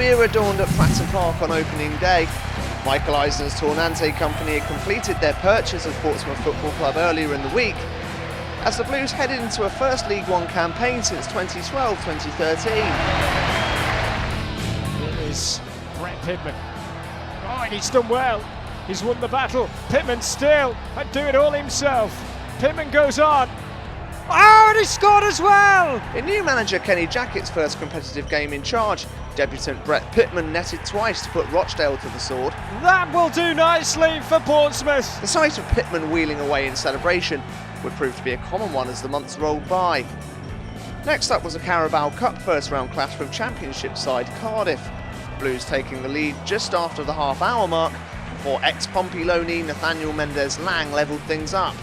era dawned at Fratton Park on opening day. Michael Eisner's Tornante company had completed their purchase of Portsmouth Football Club earlier in the week, as the Blues headed into a first League One campaign since 2012-2013. It is Brett Pittman. Oh, and he's done well. He's won the battle. Pittman still and do it all himself. Pittman goes on. Oh, and he scored as well! In new manager Kenny Jackett's first competitive game in charge, debutant Brett Pittman netted twice to put Rochdale to the sword. That will do nicely for Portsmouth. The sight of Pittman wheeling away in celebration would prove to be a common one as the months rolled by. Next up was a Carabao Cup first round clash with Championship side Cardiff. Blues taking the lead just after the half-hour mark before ex-Pompey loanee Nathaniel Mendez-Lang levelled things up.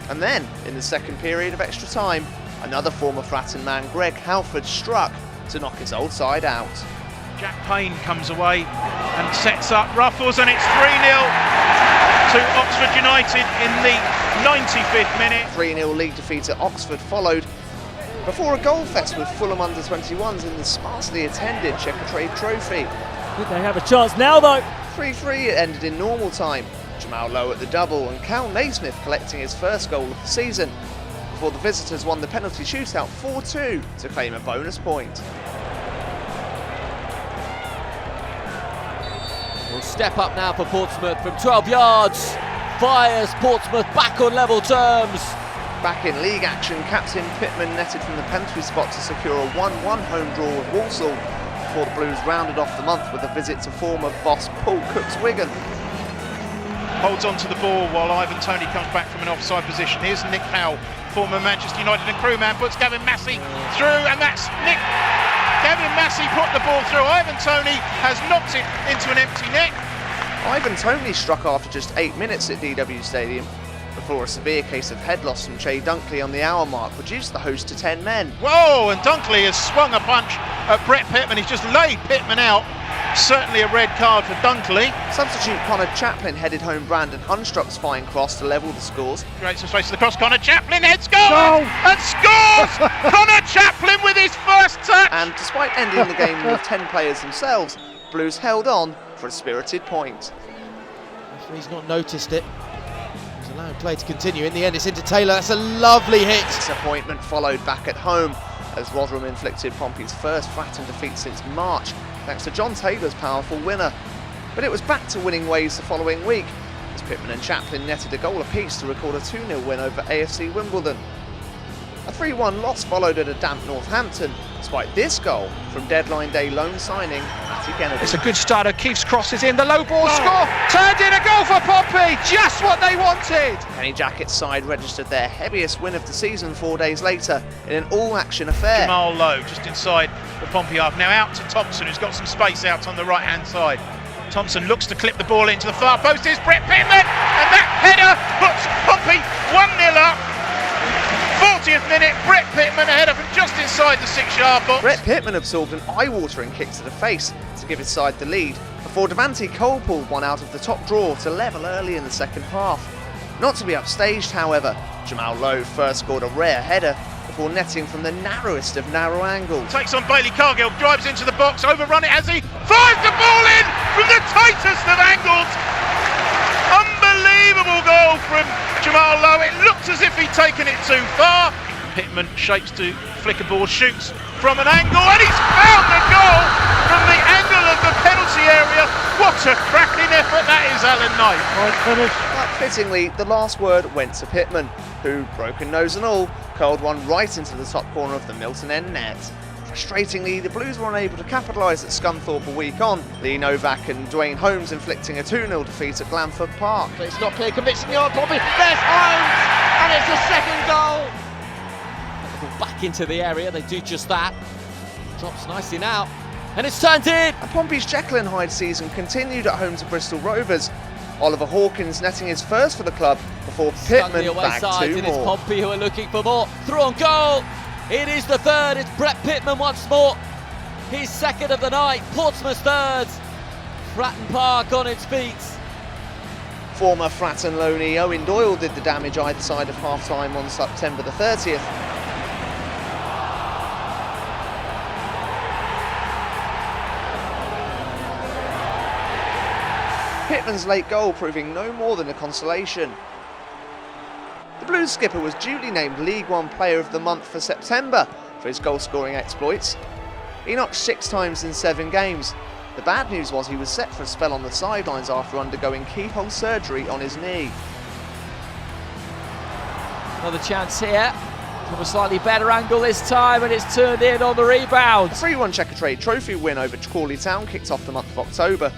And then, in the second period of extra time, another former Fratton man, Greg Halford, struck to knock his old side out. Jack Payne comes away and sets up Ruffles, and it's 3-0 to Oxford United in the 95th minute. 3-0 league defeat at Oxford followed before a goal fest with Fulham under-21s in the sparsely attended Checkatrade Trophy. Did they have a chance now though? 3-3 it ended in normal time. Jamal Lowe at the double and Cal Naismith collecting his first goal of the season before the visitors won the penalty shootout 4-2 to claim a bonus point. Will step up now for Portsmouth from 12 yards, fires Portsmouth back on level terms. Back in league action, Captain Pittman netted from the penalty spot to secure a 1-1 home draw with Walsall before the Blues rounded off the month with a visit to former boss Paul Cook's Wigan. Holds on to the ball while Ivan Toney comes back from an offside position. Here's Nick Powell, former Manchester United and crewman, puts Gavin Massey through, and that's Nick. Gavin Massey put the ball through. Ivan Toney has knocked it into an empty net. Ivan Toney struck after just 8 minutes at DW Stadium before a severe case of head loss from Jay Dunkley on the hour mark reduced the host to 10 men. Whoa, and Dunkley has swung a punch at Brett Pittman. He's just laid Pittman out. Certainly a red card for Dunkley. Substitute Connor Chaplin headed home Brandon Hunstruck's fine cross to level the scores. Creates some space to the cross. Connor Chaplin heads goal and scores! Connor Chaplin with his first touch! And despite ending the game with 10 players themselves, Blues held on for a spirited point. He's not noticed it. He's allowed play to continue. In the end, it's into Taylor. That's a lovely hit. Disappointment followed back at home as Rotherham inflicted Pompey's first Fratton defeat since March, thanks to John Taylor's powerful winner. But it was back to winning ways the following week, as Pittman and Chaplin netted a goal apiece to record a 2-0 win over AFC Wimbledon. A 3-1 loss followed at a damp Northampton, despite this goal from deadline day loan signing Matty Kennedy. It's a good start. O'Keefe's cross is in, the low ball score, turned in, a goal for Pompey, just what they wanted. Kenny Jackett's side registered their heaviest win of the season 4 days later in an all-action affair. Jamal Lowe just inside the Pompey half. Now out to Thompson, who's got some space out on the right-hand side. Thompson looks to clip the ball into the far post. Here's Brett Pittman, and that header puts Pompey 1-0 up. 40th minute, Brett Pittman, a header from just inside the 6-yard box. Brett Pittman absorbed an eye-watering kick to the face to give his side the lead, before Devante Cole pulled one out of the top drawer to level early in the second half. Not to be upstaged, however, Jamal Lowe first scored a rare header before netting from the narrowest of narrow angles. Takes on Bailey Cargill, drives into the box, overrun it as he fires the ball in from the tightest of angles. Unbelievable goal from Jamal Lowe. It looks as if he'd taken it too far. Pittman shapes to flick a ball, shoots from an angle, and he's found the goal from the angle of the penalty area. What a cracking effort that is, Alan Knight. But fittingly, the last word went to Pittman, who, broken nose and all, curled one right into the top corner of the Milton End net. Frustratingly, the Blues were unable to capitalise at Scunthorpe a week on, Lee Novak and Dwayne Holmes inflicting a 2-0 defeat at Glanford Park. But it's not clear, convincingly on Pompey. There's Holmes, and it's the second goal. Back into the area, they do just that. Drops nicely now, and it's turned in. And Pompey's Jekyll and Hyde season continued at home to Bristol Rovers. Oliver Hawkins netting his first for the club before Pittman bagged 2 It's more. Pompey who are looking for more. Through on goal. It is the third. It's Brett Pittman once more. He's second of the night. Portsmouth third. Fratton Park on its feet. Former Fratton loanee Owen Doyle did the damage either side of half-time on September the 30th. Pittman's late goal proving no more than a consolation. The Blues skipper was duly named League One Player of the Month for September for his goal-scoring exploits. He knocked 6 times in 7 games. The bad news was he was set for a spell on the sidelines after undergoing keyhole surgery on his knee. Another chance here, from a slightly better angle this time, and it's turned in on the rebound. A 3-1 Checkatrade Trophy win over Crawley Town kicked off the month of October.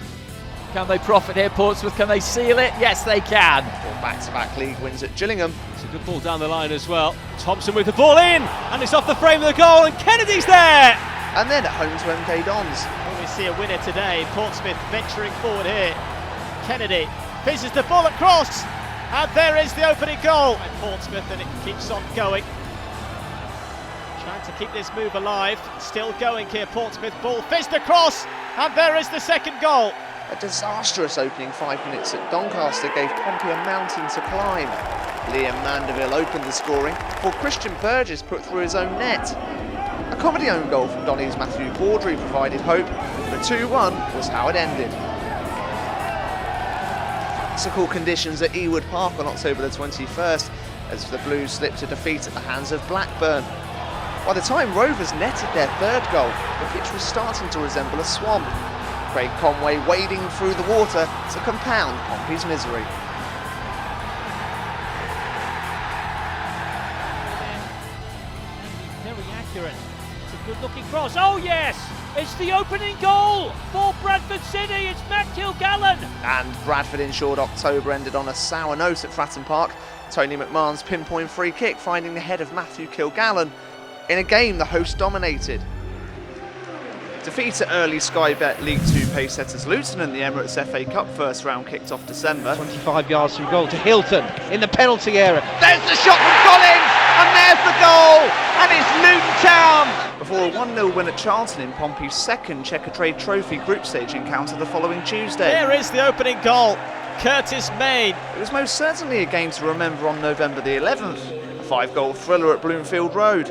Can they profit here, Portsmouth? Can they seal it? Yes, they can. 4 back-to-back league wins at Gillingham. It's a good ball down the line as well. Thompson with the ball in, and it's off the frame of the goal, and Kennedy's there! And then at home to MK Dons. Well, we see a winner today. Portsmouth venturing forward here. Kennedy fizzes the ball across, and there is the opening goal. And Portsmouth, and it keeps on going. Trying to keep this move alive. Still going here, Portsmouth. Ball fizzed across, and there is the second goal. A disastrous opening 5 minutes at Doncaster gave Pompey a mountain to climb. Liam Mandeville opened the scoring before Christian Burgess put through his own net. A comedy own goal from Donny's Matthew Baudry provided hope, but 2-1 was how it ended. Farcical conditions at Ewood Park on October the 21st as the Blues slipped to defeat at the hands of Blackburn. By the time Rovers netted their 3rd goal, the pitch was starting to resemble a swamp. Craig Conway wading through the water to compound Pompey's misery. Very accurate. It's a good looking cross. Oh yes! It's the opening goal for Bradford City. It's Matt Kilgallen. And Bradford ensured October ended on a sour note at Fratton Park. Tony McMahon's pinpoint free kick finding the head of Matthew Kilgallen in a game the host dominated. Defeat at early Sky Bet League 2 pace setters Luton and the Emirates FA Cup first round kicked off December. 25 yards from goal to Hilton in the penalty area. There's the shot from Collins, and there's the goal, and it's Luton Town. Before a 1-0 win at Charlton in Pompey's 2nd Checkatrade Trophy group stage encounter the following Tuesday. There is the opening goal. Curtis Main. It was most certainly a game to remember on November the 11th, a 5-goal thriller at Bloomfield Road.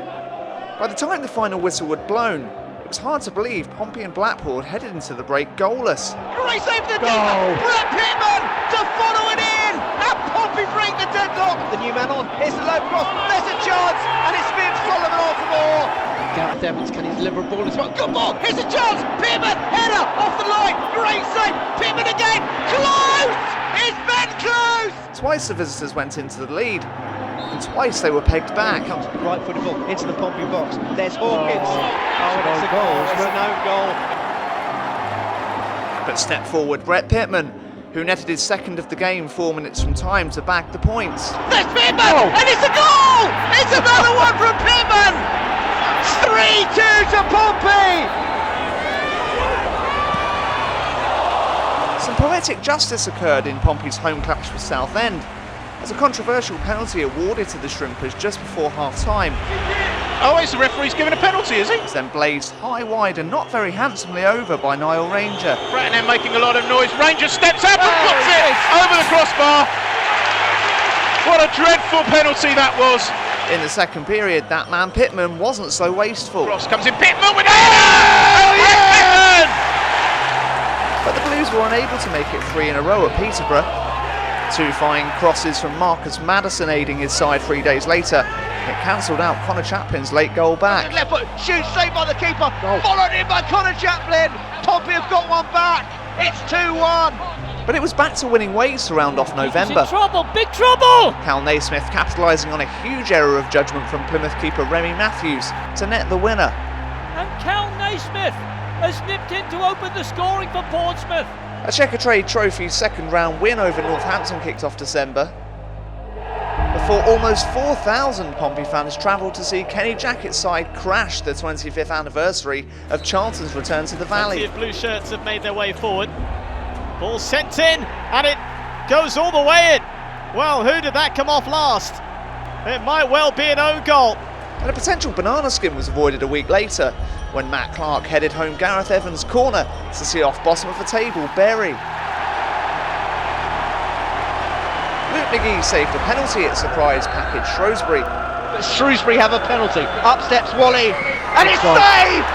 By the time the final whistle had blown, it was hard to believe Pompey and Blackpool had headed into the break goalless. Great save for the keeper, Brett Pittman to follow it in, and Pompey break the deadlock. The new man on, here's the low cross, there's a chance, and it's Viv Solomon off the ball. Gareth Evans, can he deliver a ball as well? Good ball, here's a chance, Pittman, header, off the line, great save, Pittman again, close, it's been close. Twice the visitors went into the lead, and twice they were pegged back. Comes right footed ball into the Pompey box, there's Hawkins, and it's a goal, it's an own goal. But step forward Brett Pittman, who netted his 2nd of the game 4 minutes from time to bag the points. There's Pittman, and it's a goal! It's another one from Pittman! 3-2 to Pompey! Some poetic justice occurred in Pompey's home clash with Southend, as a controversial penalty awarded to the Shrimpers just before half-time. Oh, it's the referee's given a penalty, is he? It was then blazed high wide and not very handsomely over by Niall Ranger. Bratton making a lot of noise. Ranger steps up and puts it over the crossbar. What a dreadful penalty that was. In the 2nd period, that man Pittman wasn't so wasteful. Cross comes in, Pittman with a header! But the Blues were unable to make it 3 in a row at Peterborough. 2 fine crosses from Marcus Maddison aiding his side 3 days later. It cancelled out Connor Chaplin's late goal back. Left foot, shoot, saved by the keeper, followed in by Connor Chaplin. Pompey have got one back. It's 2-1. But it was back to winning ways to round off November. He's in trouble, big trouble! Cal Naismith capitalising on a huge error of judgment from Plymouth keeper Remy Matthews to net the winner. And Cal Naismith has nipped in to open the scoring for Portsmouth. A Checkatrade Trophy 2nd round win over Northampton kicked off December, before almost 4,000 Pompey fans travelled to see Kenny Jackett's side crash the 25th anniversary of Charlton's return to the Valley. Plenty of blue shirts have made their way forward. Ball sent in, and it goes all the way in. Well, who did that come off last? It might well be an own goal. And a potential banana skin was avoided a week later when Matt Clark headed home Gareth Evans' corner to see off bottom of the table Berry. Luke McGee saved a penalty at surprise package Shrewsbury. But Shrewsbury have a penalty. Up steps Wally, and it's saved!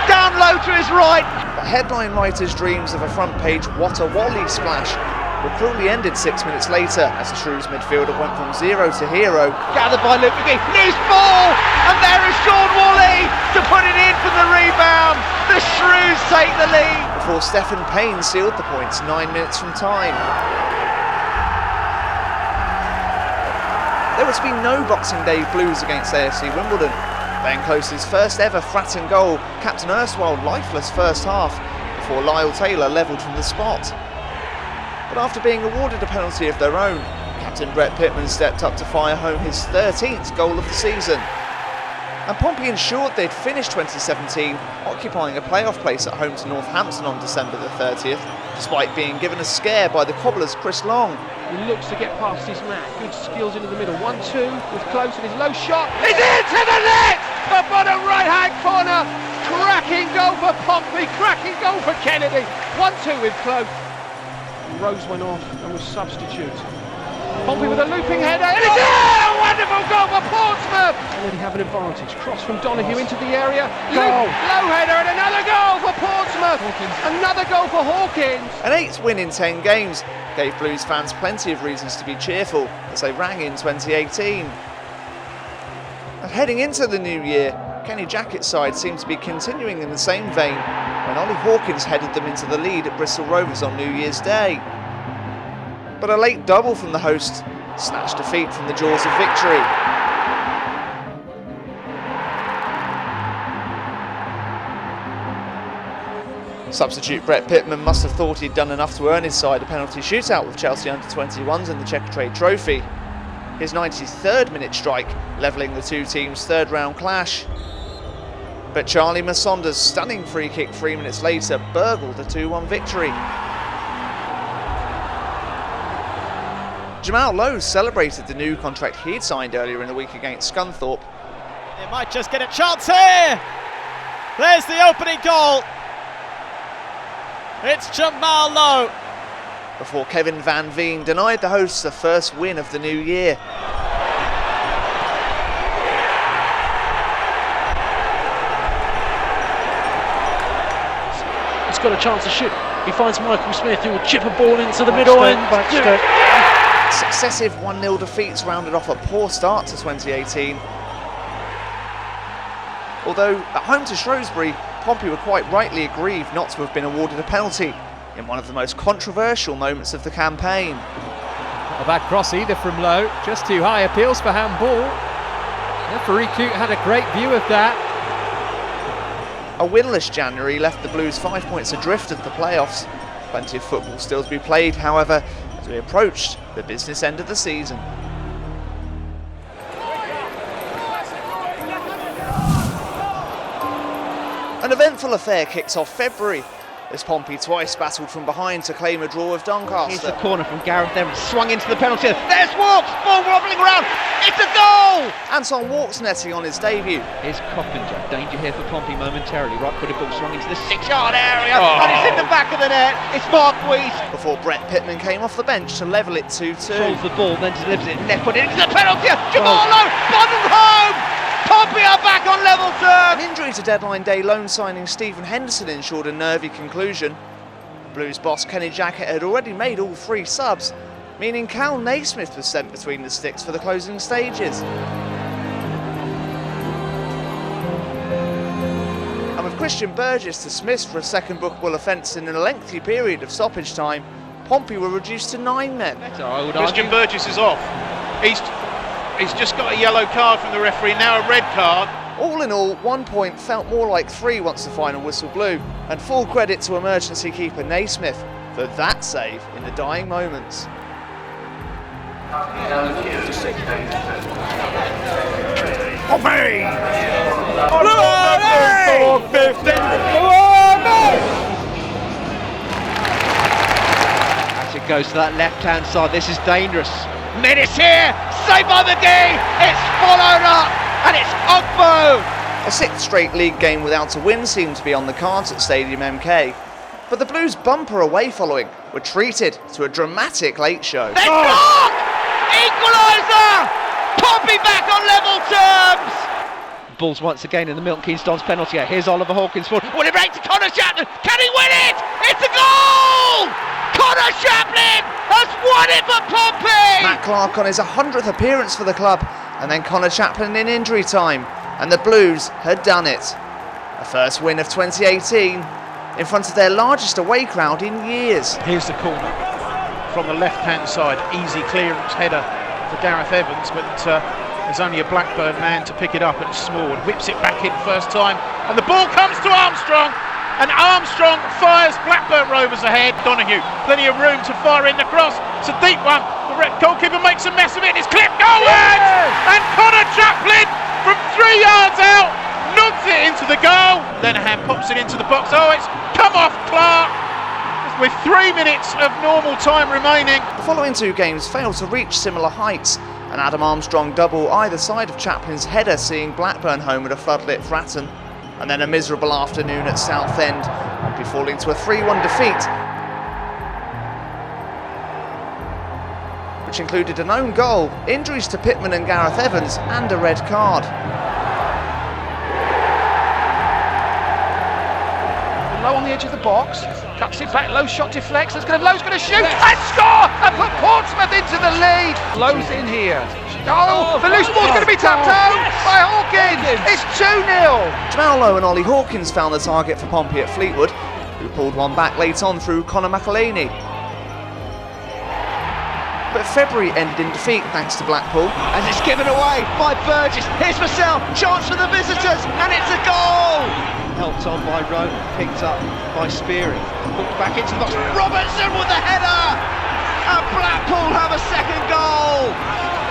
Down low to his right. But But headline writers' dreams of a front-page what-a-wally splash were cruelly ended 6 minutes later as the Shrews midfielder went from zero to hero. Gathered by Luke McGee, loose ball, and there is Sean Wally to put it in from the rebound. The Shrews take the lead. Before Stephen Payne sealed the points 9 minutes from time. There was to be no Boxing Day blues against AFC Wimbledon. Ben Close's first ever Fratton goal capped an erstwhile lifeless first half before Lyle Taylor levelled from the spot. But after being awarded a penalty of their own, Captain Brett Pitman stepped up to fire home his 13th goal of the season. And Pompey ensured they'd finished 2017 occupying a playoff place at home to Northampton on December the 30th, despite being given a scare by the Cobblers' Chris Long. He looks to get past his man. Good skills into the middle. 1-2 with Close and his low shot. It's into the net! The bottom right-hand corner. Cracking goal for Pompey. Cracking goal for Kennedy. 1-2 with Close. Rose went off and was substitute. Pompey with a looping header. And it's a wonderful goal for Portsmouth. Already have an advantage. Cross from Donahue into the area. Goal. Low header and another goal for Portsmouth. Another goal for Hawkins. An 8th win in 10 games gave Blues fans plenty of reasons to be cheerful as they rang in 2018. And heading into the new year, Kenny Jackett's side seemed to be continuing in the same vein when Ollie Hawkins headed them into the lead at Bristol Rovers on New Year's Day. But a late double from the host snatched defeat from the jaws of victory. Substitute Brett Pitman must have thought he'd done enough to earn his side a penalty shootout with Chelsea under-21s in the Checkatrade Trophy. His 93rd minute strike levelling the two teams' third round clash. But Charlie Masonda's stunning free kick 3 minutes later burgled a 2-1 victory. Jamal Lowe celebrated the new contract he'd signed earlier in the week against Scunthorpe. They might just get a chance here. There's the opening goal. It's Jamal Lowe. Before Kevin Van Veen denied the hosts the first win of the new year. He's got a chance to shoot. He finds Michael Smith who will chip a ball into the middle end. Successive 1-0 defeats rounded off a poor start to 2018. Although at home to Shrewsbury, Pompey were quite rightly aggrieved not to have been awarded a penalty in one of the most controversial moments of the campaign. Not a bad cross either from Lowe, just too high, appeals for handball. Referee Coote had a great view of that. A winless January left the Blues 5 points adrift of the playoffs. Plenty of football still to be played, however, as we approached the business end of the season. An eventful affair kicks off February as Pompey twice battled from behind to claim a draw with Doncaster. Here's the corner from Gareth Evans, swung into the penalty. There's Walks, ball wobbling around. It's a goal! Anton Walks netting on his debut. Here's Coppinger, danger here for Pompey momentarily. Right-footed ball swung into the 6-yard area, and it's in the back of the net. It's Mark Weiss. Before Brett Pitman came off the bench to level it 2-2. Holds the ball, then delivers it, net-footed into the penalty. Jamal Lowe, bottom home! Pompey are back on level terms! An injury to deadline day loan signing Stephen Henderson ensured a nervy conclusion. Blues boss Kenny Jackett had already made all 3 subs, meaning Cal Naismith was sent between the sticks for the closing stages. And with Christian Burgess dismissed for a second bookable offence in a lengthy period of stoppage time, Pompey were reduced to 9 men. Christian Burgess is off. He's just got a yellow card from the referee, now a red card. All in all, 1 point felt more like 3 once the final whistle blew, and full credit to emergency keeper Naismith for that save in the dying moments. As it goes to that left-hand side, this is dangerous. Menace here, saved by McGee. It's followed up, and it's Ogbo. A 6th straight league game without a win seemed to be on the cards at Stadium MK, but the Blues' bumper away following were treated to a dramatic late show. They block! Equaliser! Pompey back on level terms! Ball's once again in the Milton Keynes Dons penalty area. Here's Oliver Hawkins forward. Will it break to Connor Chaplin? Can he win it? It's a goal! Connor Chaplin has won it for Pompey! Matt Clark on his 100th appearance for the club, and then Connor Chaplin in injury time, and the Blues had done it. A first win of 2018 in front of their largest away crowd in years. Here's the corner from the left-hand side. Easy clearance header for Gareth Evans, but there's only a Blackburn man to pick it up, and Small whips it back in first time, and the ball comes to Armstrong, and Armstrong fires Blackburn Rovers ahead. Donahue, plenty of room to fire in the cross. It's a deep one. The goalkeeper makes a mess of it. It's clipped goalwards, and Connor Chaplin from 3 yards out nods it into the goal. Lenahan pops it into the box. Oh, it's come off Clark with 3 minutes of normal time remaining. The following two games failed to reach similar heights. An Adam Armstrong double either side of Chaplin's header seeing Blackburn home with a floodlit Fratton, and then a miserable afternoon at Southend, before falling to a 3-1 defeat, which included an own goal, injuries to Pittman and Gareth Evans, and a red card. Low on the edge of the box, cuts it back, Low shot deflects, Low's going to shoot and score and put Portsmouth into the lead. Low's in here. Oh, the loose ball's going to be tapped home by Hawkins. It's 2-0. Jamal Lowe and Ollie Hawkins found the target for Pompey at Fleetwood, who pulled one back late on through Conor McElhaney. But February ended in defeat thanks to Blackpool. As it's given away by Burgess. Here's Marcel, chance for the visitors, and it's a goal! Helped on by Rowe, picked up by Speary. Hooked back into the box. Robertson with the header! And Blackpool have a second goal!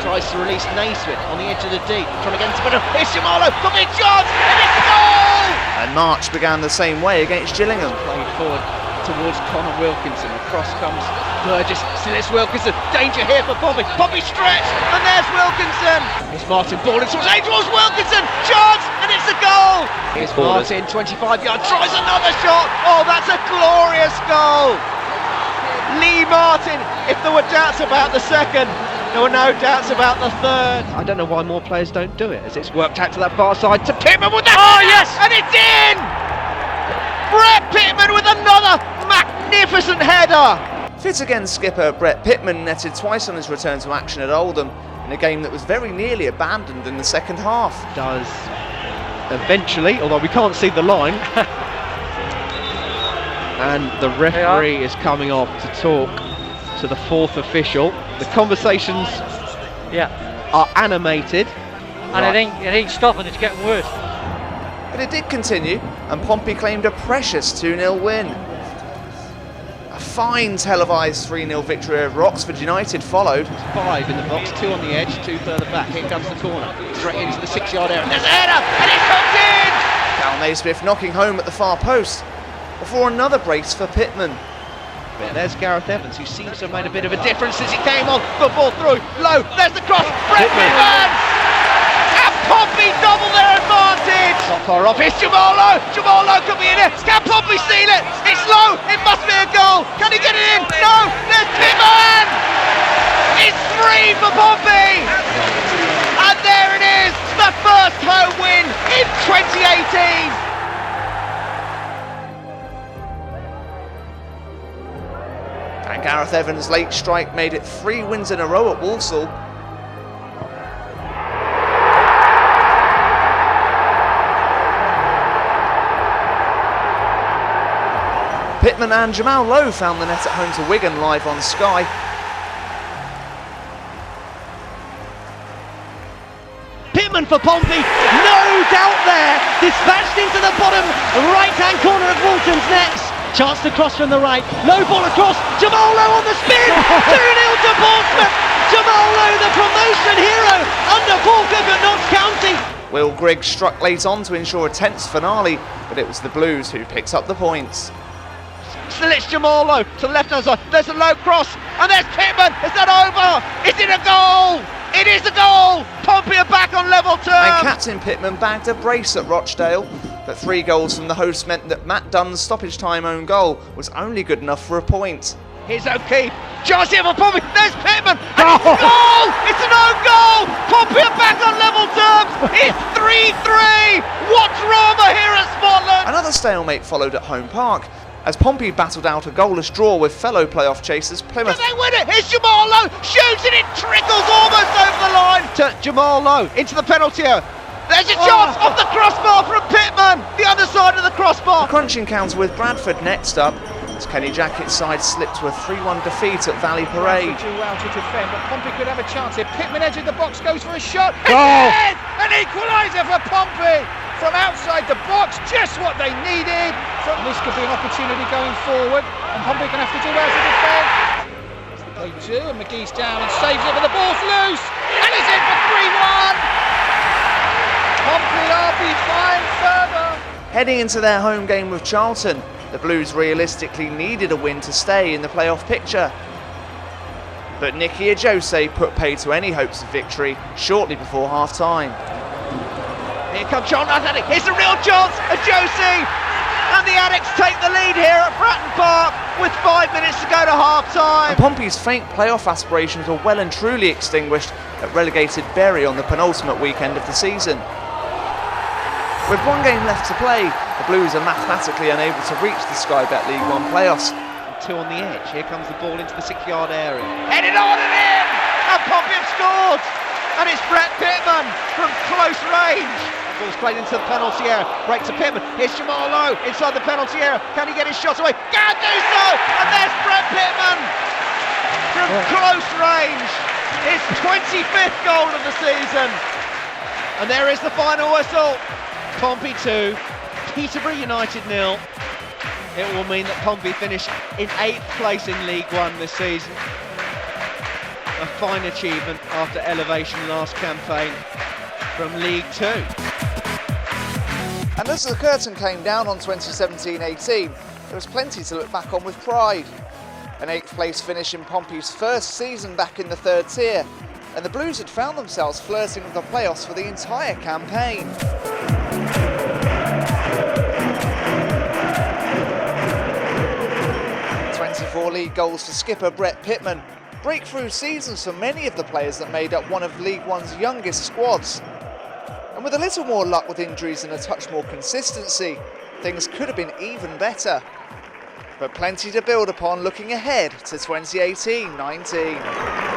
Tries to release Naismith on the edge of the D. Trying to get into the middle. Here's Jamalo, could be a chance, and it's a goal! And March began the same way against Gillingham. Played forward towards Connor Wilkinson. Across comes Burgess. Still it's Wilkinson. Danger here for Pompey. Pompey stretch, and there's Wilkinson. Here's Martin Borden towards Adrian Wilkinson. Chance, and it's a goal. Here's Martin, 25 yards, tries another shot. Oh, that's a glorious goal. Lee Martin. If there were doubts about the second, there were no doubts about the third. I don't know why more players don't do it, as it's worked out to that far side to Pittman with that. Oh, yes! And it's in. Brett Pittman with another magnificent header. Fit again skipper Brett Pittman netted twice on his return to action at Oldham in a game that was very nearly abandoned in the second half. Does eventually, although we can't see the line. And the referee is coming off to talk to the fourth official. The conversations are animated. And it ain't stopping, it's getting worse. But it did continue, and Pompey claimed a precious 2-0 win. A fine televised 3-0 victory over Oxford United followed. 5 in the box, 2 on the edge, 2 further back. Here comes the corner, straight into the 6-yard area. There's a header, and it's hooked in! Cal Naismith knocking home at the far post, before another brace for Pittman. There's Gareth Evans, who seems to have made a bit of a difference since he came on. The ball through, low, there's the cross, Brett Pittman! And Pompey double their advantage! Not far off, here's Jamalo! Jamalo could be in it! Can Pompey steal it? It's low, it must be a goal! Can he get it in? No! There's Pittman! It's 3 for Pompey! And there it is, the first home win in 2018! And Gareth Evans' late strike made it 3 wins in a row at Walsall. Pittman and Jamal Lowe found the net at home to Wigan live on Sky. Pittman for Pompey, no doubt there, dispatched into the bottom right-hand corner of Walton's net. Chance to cross from the right, low ball across, Jamal Lowe on the spin, 2-0 to Portsmouth. Jamal Lowe, the promotion hero under Paul Cook at Notts County. Will Grigg struck late on to ensure a tense finale, but it was the Blues who picked up the points. Still it's Jamal Lowe to the left-hand side, there's a low cross, and there's Pittman, is that over? Is it a goal? It is a goal! Pompey are back on level terms! And Captain Pittman bagged a brace at Rochdale, but 3 goals from the hosts meant that Matt Dunn's stoppage time own goal was only good enough for a point. Here's O'Keefe. Chance here for Pompey. There's Pittman. And it's a goal! It's an own goal! Pompey are back on level terms. It's 3-3. What drama here at Scotland! Another stalemate followed at home park as Pompey battled out a goalless draw with fellow playoff chasers Plymouth. Can they win it? Here's Jamal Lowe. Shoots and it trickles almost over the line to Jamal Lowe into the penalty area. There's a chance off the crossbar from Pittman. The other side of the crossbar. A crunch encounter with Bradford next up as Kenny Jackett's side slipped to a 3-1 defeat at Valley Parade. Bradford do well to defend, but Pompey could have a chance here. Pittman edge of the box, goes for a shot. Goal! An equaliser for Pompey from outside the box, just what they needed. This could be an opportunity going forward, and Pompey going to have to do well to defend. They do, and McGee's down and saves it, but the ball's loose, and he's in for 3-1. Pompey are behind further. Heading into their home game with Charlton, the Blues realistically needed a win to stay in the playoff picture. But Nicky Ajose put paid to any hopes of victory shortly before half-time. Here comes John Atlantic. Here's a real chance. Ajose and the Addicts take the lead here at Bratton Park with 5 minutes to go to half-time. And Pompey's faint playoff aspirations were well and truly extinguished at relegated Bury on the penultimate weekend of the season. With one game left to play, the Blues are mathematically unable to reach the Sky Bet League One playoffs. Two on the edge. Here comes the ball into the 6-yard area. Headed on and in! And Pompey have scored! And it's Brett Pittman from close range. The ball's played into the penalty area. Break to Pittman. Here's Jamal Lowe inside the penalty area. Can he get his shot away? Can do so! And there's Brett Pittman from close range. His 25th goal of the season. And there is the final whistle. Pompey 2, Peterborough United 0. It will mean that Pompey finish in 8th place in League One this season. A fine achievement after elevation last campaign from League 2. And as the curtain came down on 2017-18, there was plenty to look back on with pride. An 8th place finish in Pompey's first season back in the 3rd tier, and the Blues had found themselves flirting with the playoffs for the entire campaign. 24 league goals for skipper Brett Pittman, breakthrough seasons for many of the players that made up one of League One's youngest squads. And with a little more luck with injuries and a touch more consistency, things could have been even better. But plenty to build upon looking ahead to 2018-19.